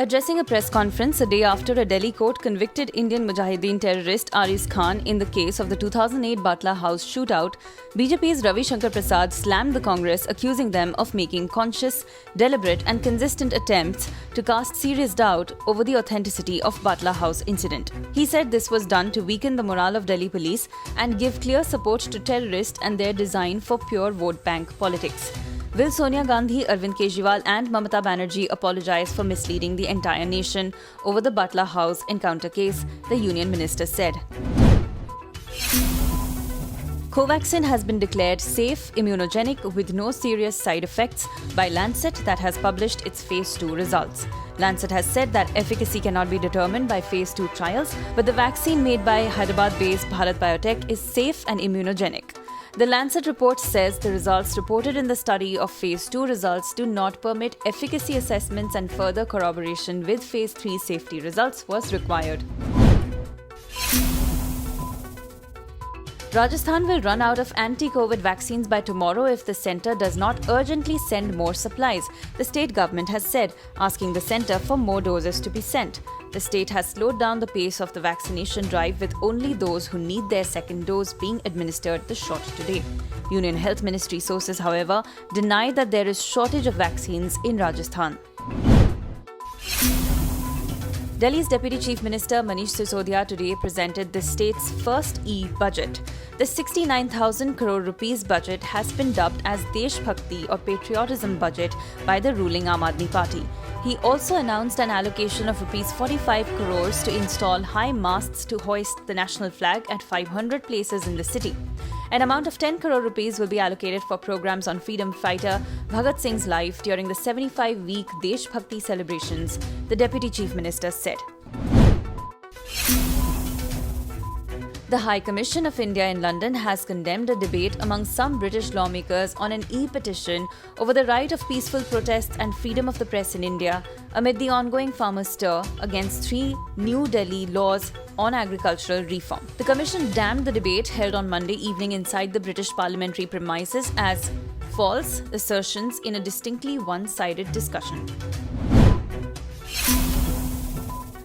Addressing a press conference a day after a Delhi court convicted Indian Mujahideen terrorist Aris Khan in the case of the 2008 Batla House shootout, BJP's Ravi Shankar Prasad slammed the Congress, accusing them of making conscious, deliberate and consistent attempts to cast serious doubt over the authenticity of Batla House incident. He said this was done to weaken the morale of Delhi police and give clear support to terrorists and their design for pure vote bank politics. Will Sonia Gandhi, Arvind Kejriwal and Mamata Banerjee apologize for misleading the entire nation over the Batla House encounter case, the Union Minister said. Covaxin has been declared safe, immunogenic with no serious side effects by Lancet that has published its Phase 2 results. Lancet has said that efficacy cannot be determined by Phase 2 trials, but the vaccine made by Hyderabad-based Bharat Biotech is safe and immunogenic. The Lancet report says the results reported in the study of Phase 2 results do not permit efficacy assessments and further corroboration with Phase 3 safety results was required. Rajasthan will run out of anti-COVID vaccines by tomorrow if the centre does not urgently send more supplies, the state government has said, asking the centre for more doses to be sent. The state has slowed down the pace of the vaccination drive with only those who need their second dose being administered the shot today. Union Health Ministry sources, however, deny that there is shortage of vaccines in Rajasthan. Delhi's Deputy Chief Minister Manish Sisodia today presented the state's first e-budget. The 69,000 crore rupees budget has been dubbed as Desh Bhakti or Patriotism budget by the ruling Aam Aadmi Party. He also announced an allocation of rupees 45 crores to install high masts to hoist the national flag at 500 places in the city. An amount of 10 crore rupees will be allocated for programs on freedom fighter Bhagat Singh's life during the 75-week Desh Bhakti celebrations, the Deputy Chief Minister said. The High Commission of India in London has condemned a debate among some British lawmakers on an e-petition over the right of peaceful protests and freedom of the press in India amid the ongoing farmer stir against 3 New Delhi laws on agricultural reform. The Commission damned the debate held on Monday evening inside the British parliamentary premises as false assertions in a distinctly one-sided discussion.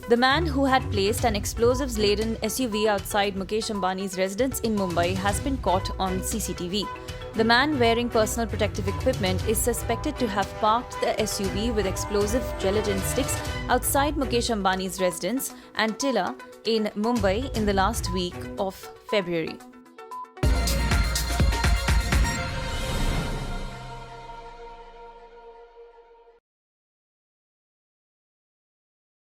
The man who had placed an explosives-laden SUV outside Mukesh Ambani's residence in Mumbai has been caught on CCTV. The man wearing personal protective equipment is suspected to have parked the SUV with explosive gelatin sticks outside Mukesh Ambani's residence and Tilla in Mumbai in the last week of February.